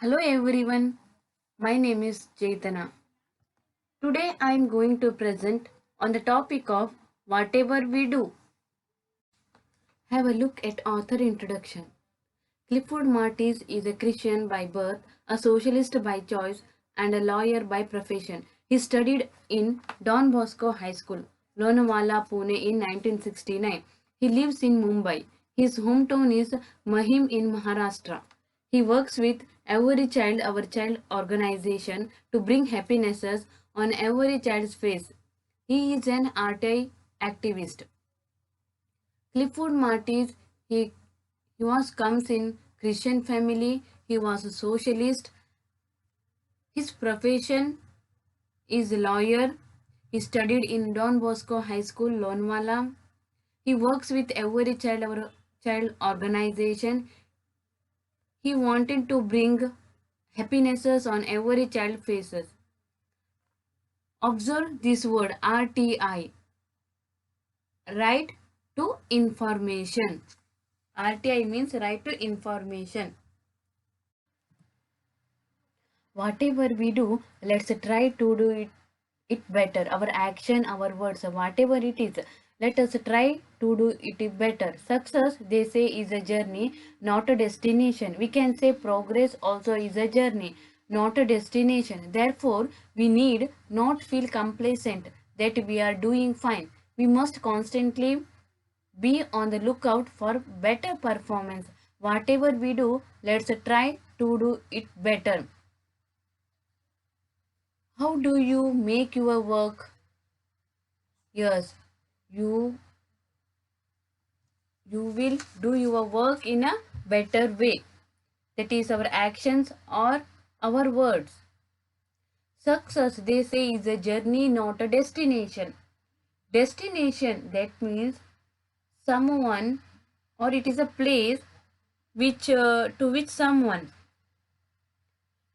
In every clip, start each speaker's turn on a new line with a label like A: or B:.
A: Hello everyone, my name is Chaitana. Today I am going to present on the topic of whatever we do. Have a look at author introduction. Clifford Martis is a Christian by birth, a socialist by choice, and a lawyer by profession. He studied in Don Bosco High School, Lonavala, Pune in 1969. He lives in Mumbai. His hometown is Mahim in Maharashtra. He works with Every Child Our Child organization to bring happinesses on every child's face. He is an RTI activist. Clifford Martis, he was comes in Christian family. He was a socialist. His profession is lawyer. He studied in Don Bosco High School, Lonwala. He works with Every Child Our Child organization. He wanted to bring happinesses on every child faces. Observe this word RTI, right to information. RTI means right to information. Whatever we do, let's try to do it better. Our action, our words, whatever it is, let us try to do it better. Success, they say, is a journey, not a destination. We can say progress also is a journey, not a destination. Therefore, we need not feel complacent that we are doing fine. We must constantly be on the lookout for better performance. Whatever we do, let's try to do it better. How do you make your work? Yes, you you will do your work in a better way. That is our actions or our words. Success, they say, is a journey, not a destination. Destination, that means someone, or it is a place which to which someone.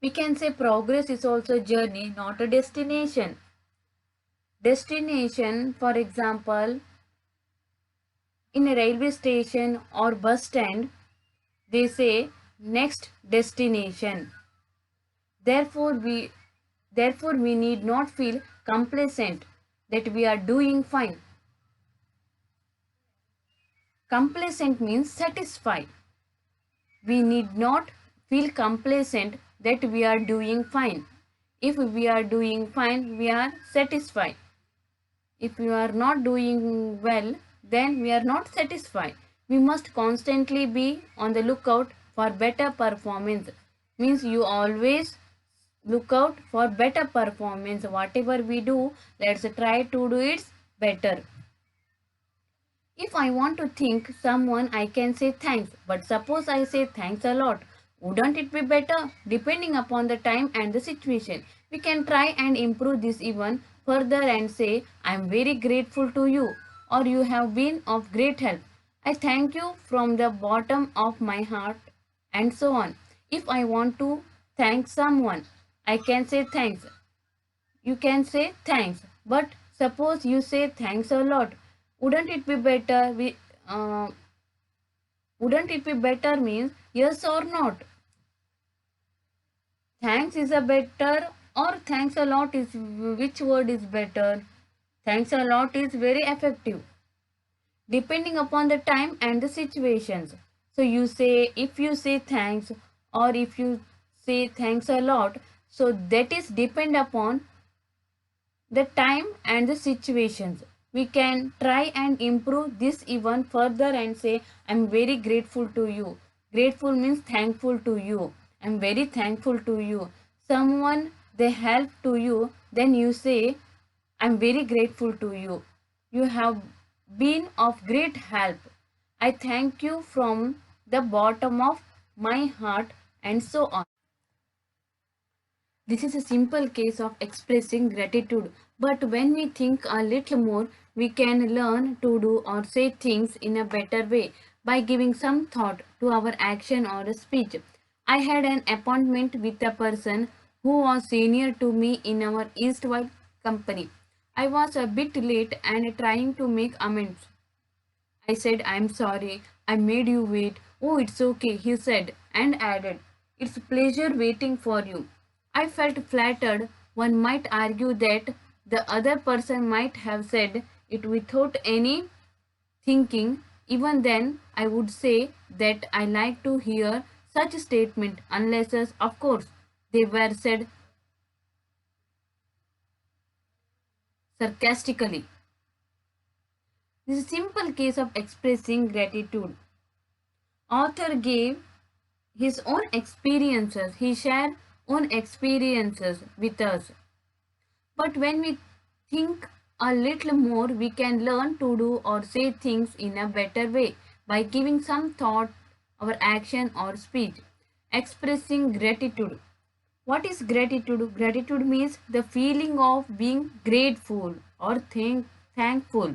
A: We can say progress is also a journey, not a destination. Destination, for example, in a railway station or bus stand, they say next destination. Therefore, we need not feel complacent that we are doing fine. Complacent means satisfied. We need not feel complacent that we are doing fine. If we are doing fine, we are satisfied. If we are not doing well, then we are not satisfied. We must constantly be on the lookout for better performance. Means you always look out for better performance. Whatever we do, let's try to do it better. If I want to thank someone, I can say thanks. But suppose I say thanks a lot. Wouldn't it be better? Depending upon the time and the situation, we can try and improve this even further and say, I am very grateful to you, or you have been of great help. I thank you from the bottom of my heart, and so on. If I want to thank someone, I can say thanks. You can say thanks, but suppose you say thanks a lot, wouldn't it be better? Uh, wouldn't it be better means yes or not? Thanks is a better or thanks a lot is which word is better? Thanks a lot is very effective depending upon the time and the situations. So you say if you say thanks or if you say thanks a lot, so that is depend upon the time and the situations. We can try and improve this even further and say, I'm very grateful to you. Grateful means thankful to you. I'm very thankful to you. Someone they help to you, then you say, I'm very grateful to you. You have been of great help. I thank you from the bottom of my heart, and so on. This is a simple case of expressing gratitude, but when we think a little more, we can learn to do or say things in a better way by giving some thought to our action or a speech. I had an appointment with a person who was senior to me in our Eastwide company. I was a bit late and trying to make amends. I said, I'm sorry, I made you wait. Oh, it's okay, he said, and added, It's pleasure waiting for you. I felt flattered. One might argue that the other person might have said it without any thinking. Even then, I would say that I like to hear such statement unless, of course, they were said sarcastically. This is a simple case of expressing gratitude. Author gave his own experiences. He shared own experiences with us. But when we think a little more, we can learn to do or say things in a better way by giving some thought, our action or speech. Expressing gratitude. What is gratitude? Gratitude means the feeling of being grateful or thankful.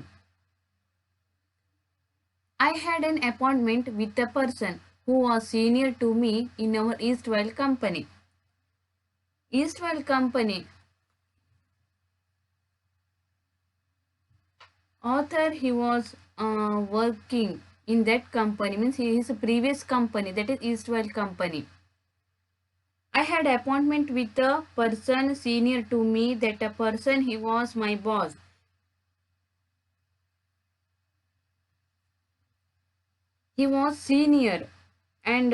A: I had an appointment with a person who was senior to me in our Eastwell company. Eastwell company author, he was working in that company, means his previous company, that is Eastwell company. I had appointment with a person senior to me. That a person, he was my boss. He was senior and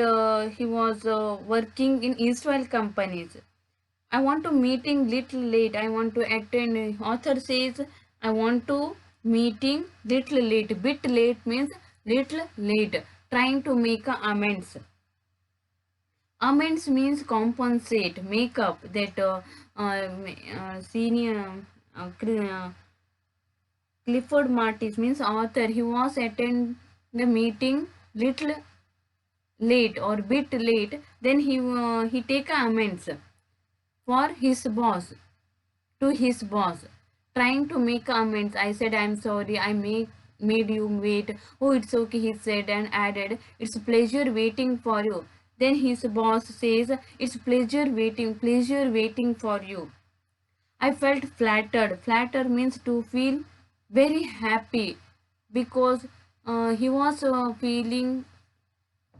A: he was working in Eastwell companies. I want to meeting little late. I want to attend. Author says I want to meeting little late. Bit late means little late. Trying to make amends. Amends means compensate, make up. That senior Clifford Martis means author. He was attend the meeting little late or bit late. Then he take amends for his boss, to his boss, trying to make amends. I said, I'm sorry, made you wait. Oh, it's okay, he said and added, it's a pleasure waiting for you. Then his boss says, it's pleasure waiting for you. I felt flattered. Flatter means to feel very happy because he was feeling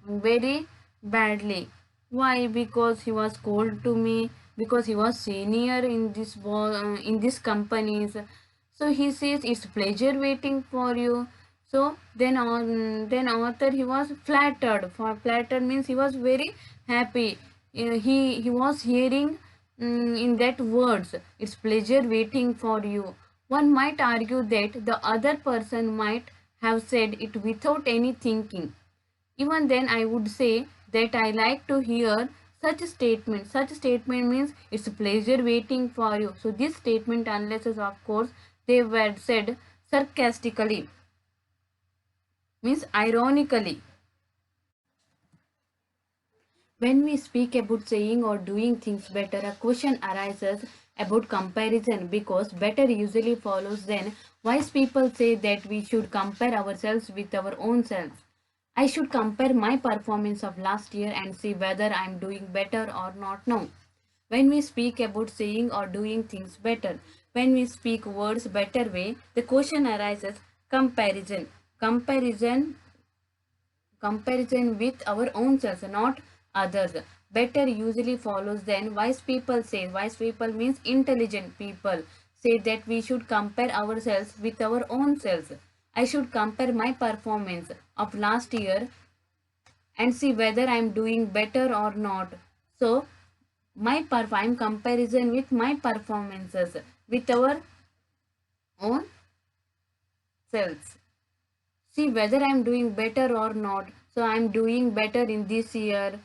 A: very badly. Why? Because he was cold to me, because he was senior in this companies. So he says it's pleasure waiting for you. So then author, he was flattered. For flattered means he was very happy. He was hearing in that words, it's pleasure waiting for you. One might argue that the other person might have said it without any thinking. Even then, I would say that I like to hear such a statement. Such a statement means it's a pleasure waiting for you. So this statement, unless of course they were said sarcastically, means ironically. When we speak about saying or doing things better, a question arises about comparison, because better usually follows. Then wise people say that we should compare ourselves with our own selves. I should compare my performance of last year and see whether I am doing better or not now. When we speak about saying or doing things better, when we speak words better way, the question arises comparison. Comparison Comparison with our own selves, not others. Better usually follows. Then wise people say, wise people means intelligent people, say that we should compare ourselves with our own selves. I should compare my performance of last year and see whether I'm doing better or not. So I'm comparison with my performances with our own selves. See whether I'm doing better or not. So I'm doing better in this year,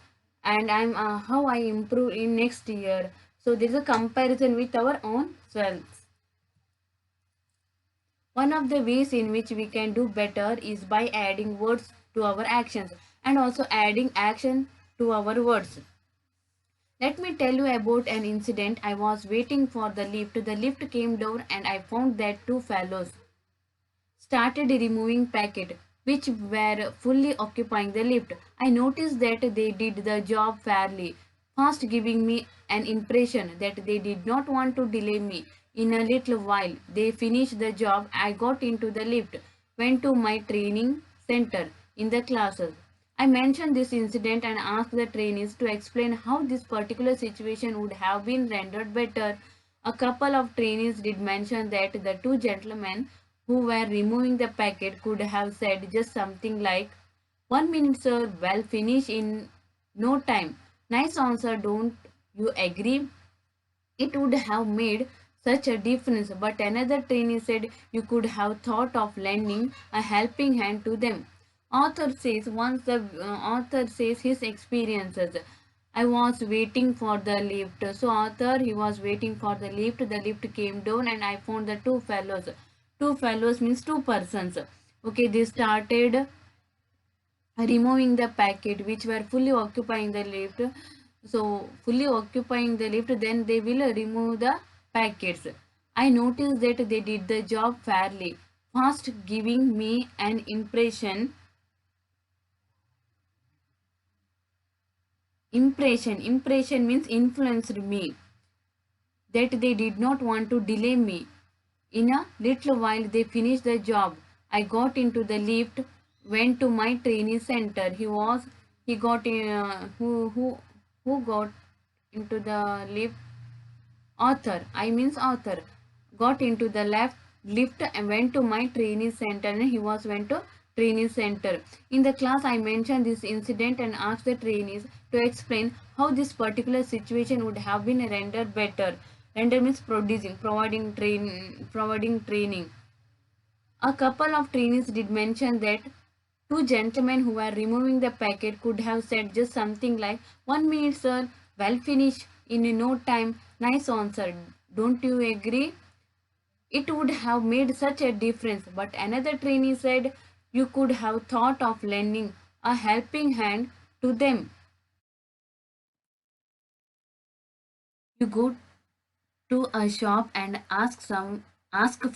A: and I'm how I improve in next year. So there is a comparison with our own selves. One of the ways in which we can do better is by adding words to our actions and also adding action to our words. Let me tell you about an incident. I was waiting for the lift. The lift came down and I found that two fellows started removing packet which were fully occupying the lift. I noticed that they did the job fairly fast, giving me an impression that they did not want to delay me. In a little while, they finished the job. I got into the lift, went to my training center in the classes. I mentioned this incident and asked the trainees to explain how this particular situation would have been rendered better. A couple of trainees did mention that the two gentlemen who were removing the packet could have said just something like, "1 minute, sir, well, finish in no time." Nice answer, don't you agree? It would have made such a difference, but another trainee said you could have thought of lending a helping hand to them. Author says his experiences. I was waiting for the lift. So author he was waiting for the lift. The lift came down and I found the two fellows. Two fellows means two persons. Okay, they started removing the packet which were fully occupying the lift. So fully occupying the lift, then they will remove the packets. I noticed that they did the job fairly fast, giving me an impression means influenced me, that they did not want to delay me. In a little while they finished the job. I got into the lift, went to my training center. He got in, who got into the lift? Author got into the left lift and went to my training center, and he was went to training center. In the class I mentioned this incident and asked the trainees to explain how this particular situation would have been rendered better. Render means providing training. A couple of trainees did mention that two gentlemen who were removing the packet could have said just something like, "1 minute, sir, well, finish in no time." Nice answer. Don't you agree? It would have made such a difference. But another trainee said, you could have thought of lending a helping hand to them. You go to a shop and ask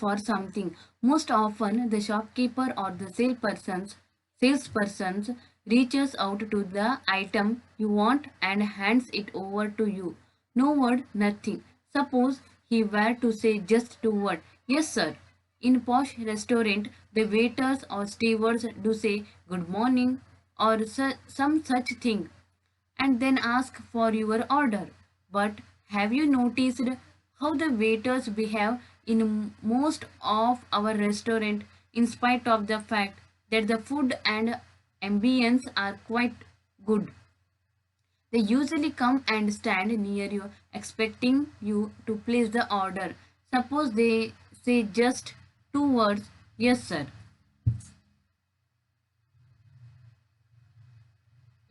A: for something. Most often the shopkeeper or the salesperson reaches out to the item you want and hands it over to you. No word, nothing. Suppose he were to say just two words, "Yes, sir." In posh restaurant, the waiters or stewards do say good morning or some such thing and then ask for your order. But have you noticed how the waiters behave in most of our restaurant, in spite of the fact that the food and ambience are quite good? They usually come and stand near you expecting you to place the order. Suppose they say just two words, "Yes, sir."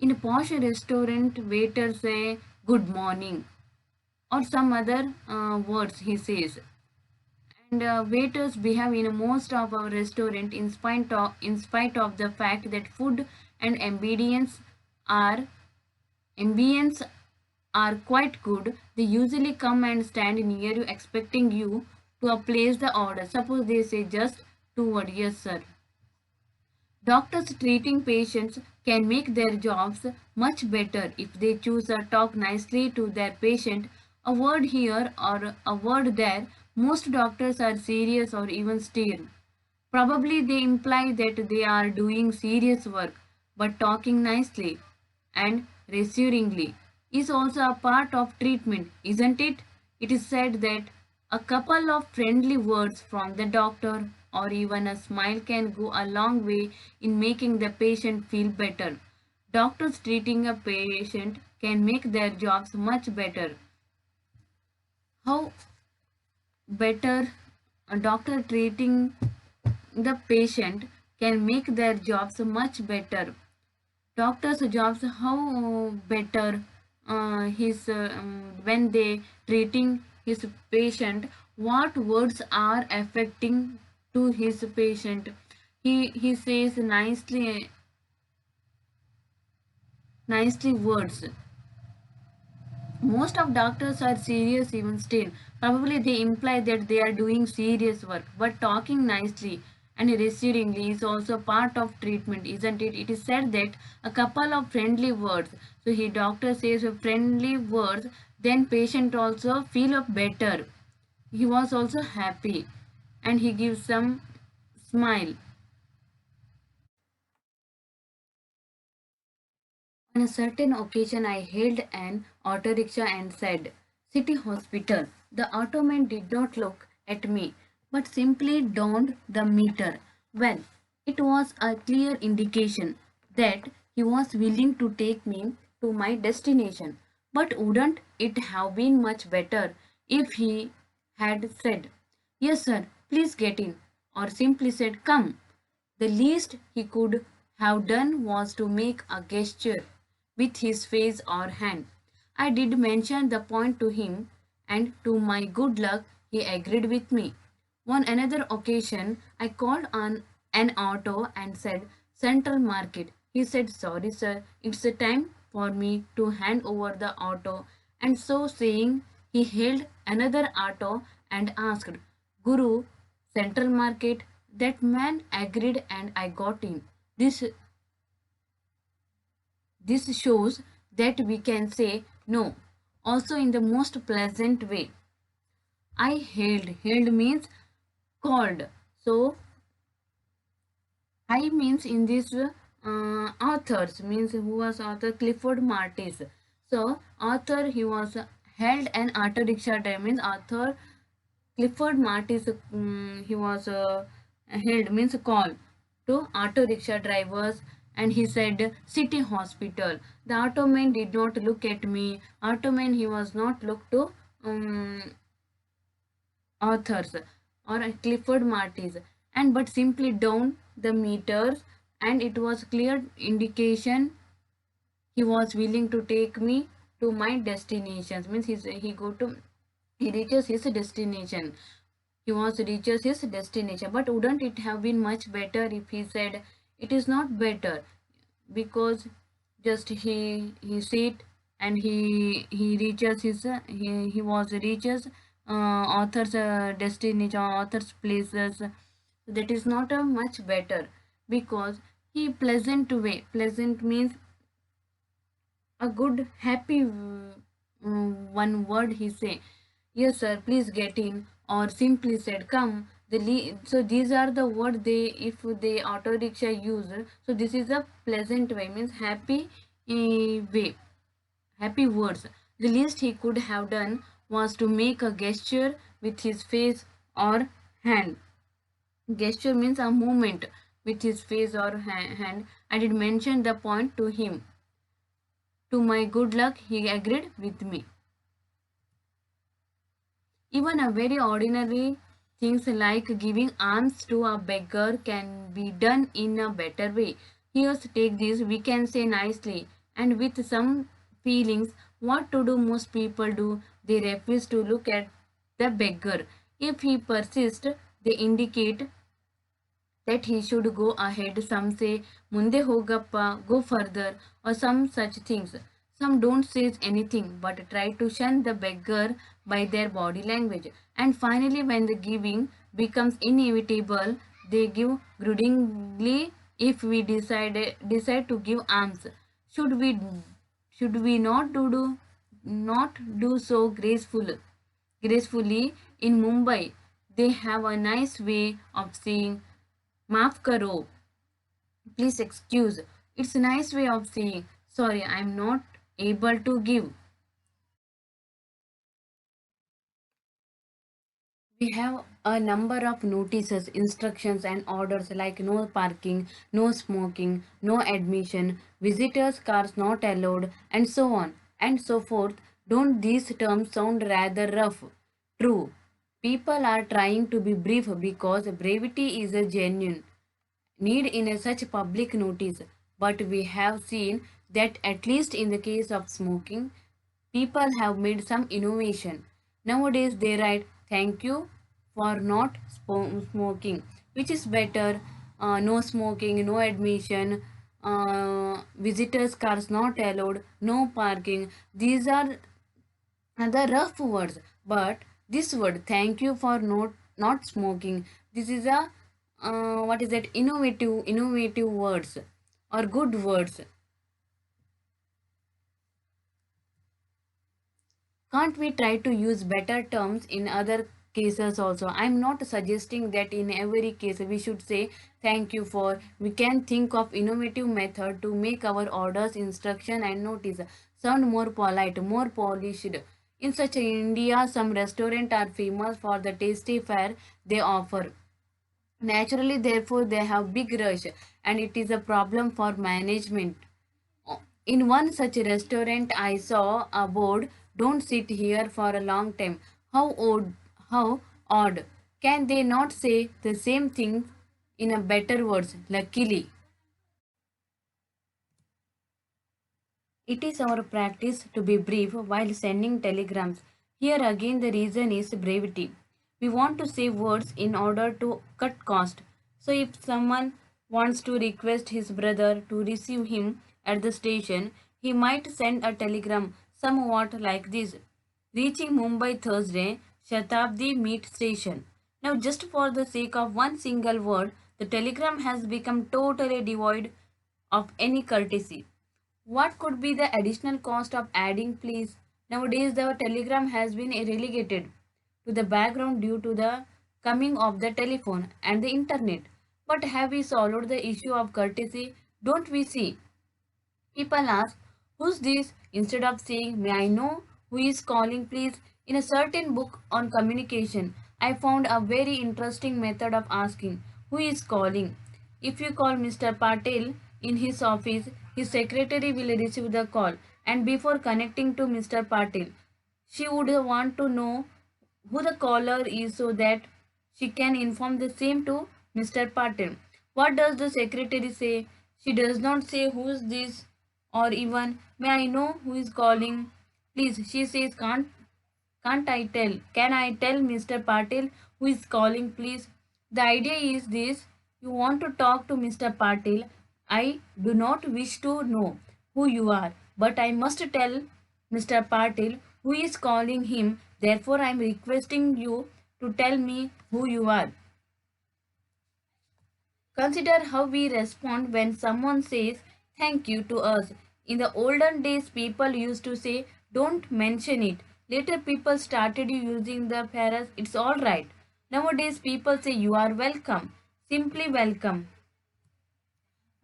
A: In a posh restaurant, waiters say good morning or some other words he says. And waiters behave in most of our restaurant in spite of the fact that food and are ambience are quite good. They usually come and stand near you expecting you to place the order. Suppose they say just two words, "Yes, sir." Doctors treating patients can make their jobs much better if they choose to talk nicely to their patient. A word here or a word there. Most doctors are serious or even stern. Probably they imply that they are doing serious work, but talking nicely and reassuringly is also a part of treatment, isn't it? It is said that a couple of friendly words from the doctor or even a smile can go a long way in making the patient feel better. Doctors treating a patient can make their jobs much better. How better a doctor treating the patient can make their jobs much better. Doctors' jobs how better his when they treating his patient, what words are affecting to his patient. He says nicely words. Most of doctors are serious even still. Probably they imply that they are doing serious work, but talking nicely and reassuringly is also part of treatment, isn't it? It is said that a couple of friendly words. So he doctor says friendly words, then patient also feel up better. He was also happy and he gives some smile. On a certain occasion, I hailed an auto rickshaw and said, City Hospital. The automan did not look at me, but simply donned the meter. Well, it was a clear indication that he was willing to take me to my destination. But wouldn't it have been much better if he had said, Yes, sir, please get in, or simply said, Come? The least he could have done was to make a gesture with his face or hand. I did mention the point to him, and to my good luck, he agreed with me. On another occasion, I called on an auto and said, Central Market. He said, Sorry, sir, it's a time for me to hand over the auto. And so saying, he hailed another auto and asked, Guru, Central Market? That man agreed and I got in. This shows that we can say no also in the most pleasant way. I hailed. Hailed means called. So I means in this authors means who was author Clifford Martis. So author he was held an auto rickshaw driver means author Clifford Martis he was held means call to auto rickshaw drivers and he said city hospital. The automan did not look at me. Automan he was not look to authors or Clifford Martis and but simply down the meters and it was clear indication he was willing to take me to my destinations means he reaches his destination. He was reaches his destination. But wouldn't it have been much better if he said it is not better because just he sit and he reaches his he was reaches author's destination author's places. That is not a much better because he pleasant way. Pleasant means a good happy one word he say, yes sir, please get in, or simply said come. So these are the word they if they auto rickshaw use. So this is a pleasant way means happy way, happy words. The least he could have done was to make a gesture with his face or hand. Gesture means a movement with his face or hand. I did mention the point to him. To my good luck, he agreed with me. Even a very ordinary things like giving alms to a beggar can be done in a better way. Here's take this, we can say nicely and with some feelings. What to do most people do? They refuse to look at the beggar. If he persists, they indicate that he should go ahead. Some say, Munde hogappa, go further, or some such things. Some don't say anything but try to shun the beggar by their body language. And finally, when the giving becomes inevitable, they give grudgingly if we decide to give alms. Should we should we not do so gracefully in Mumbai? They have a nice way of saying Maaf karo. Please excuse. It's a nice way of saying sorry, I'm not able to give. We have a number of notices, instructions, and orders like no parking, no smoking, no admission, visitors' cars not allowed, and so on and so forth. Don't these terms sound rather rough? True. People are trying to be brief because brevity is a genuine need in a such public notice, but we have seen that at least in the case of smoking, people have made some innovation. Nowadays they write thank you for not smoking, which is better. No smoking, no admission, visitors cars not allowed, no parking. These are the rough words, but this word thank you for not smoking, this is a what is that, innovative words or good words. Can't we try to use better terms in other cases also. I'm not suggesting that in every case we should say thank you for. We can think of innovative method to make our orders, instruction and notice sound more polite, more polished. In such India, some restaurants are famous for the tasty fare they offer. Naturally, therefore, they have big rush and it is a problem for management. In one such restaurant, I saw a board, "Don't sit here for a long time." How odd, how odd. Can they not say the same thing in a better words? Luckily, it is our practice to be brief while sending telegrams. Here again, the reason is brevity. We want to save words in order to cut cost. So, if someone wants to request his brother to receive him at the station, he might send a telegram somewhat like this: "Reaching Mumbai Thursday, Shatabdi Meet Station." Now, just for the sake of one single word, the telegram has become totally devoid of any courtesy. What could be the additional cost of adding please? Nowadays, the telegram has been relegated to the background due to the coming of the telephone and the internet. But have we solved the issue of courtesy? Don't we see? People ask, "Who's this?" instead of saying, "May I know who is calling, please?" In a certain book on communication, I found a very interesting method of asking, "Who is calling?" If you call Mr. Patel in his office, his secretary will receive the call, and before connecting to Mr. Patel, she would want to know who the caller is so that she can inform the same to Mr. Patel. What does the secretary say? She does not say, "Who's this?" or even, "May I know who is calling, please?" She says, can't I tell? Can I tell Mr. Patel who is calling, please?" The idea is this: you want to talk to Mr. Patel. I do not wish to know who you are, but I must tell Mr. Patel who is calling him. Therefore, I am requesting you to tell me who you are. Consider how we respond when someone says thank you to us. In the olden days, people used to say, "Don't mention it." Later, people started using the phrase, "It's alright." Nowadays, people say, "You are welcome." Simply welcome.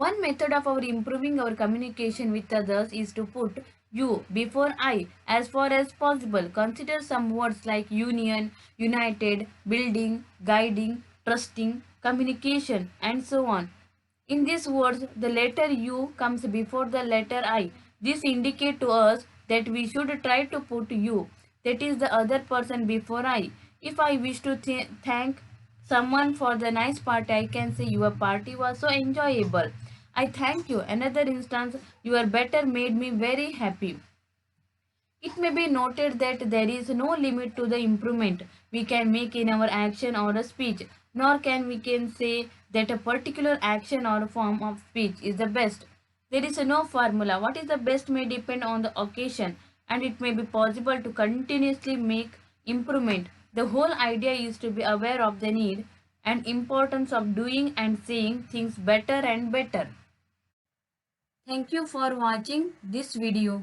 A: One method of our improving our communication with others is to put "you" before "I" as far as possible. Consider some words like union, united, building, guiding, trusting, communication, and so on. In these words, the letter "U" comes before the letter "I." This indicates to us that we should try to put "you," that is the other person, before "I." If I wish to thank someone for the nice party, I can say, "Your party was so enjoyable. I thank you." Another instance, "Your better made me very happy." It may be noted that there is no limit to the improvement we can make in our action or a speech, nor can say that a particular action or form of speech is the best. There is no formula. What is the best may depend on the occasion, and it may be possible to continuously make improvement. The whole idea is to be aware of the need and importance of doing and saying things better and better. Thank you for watching this video.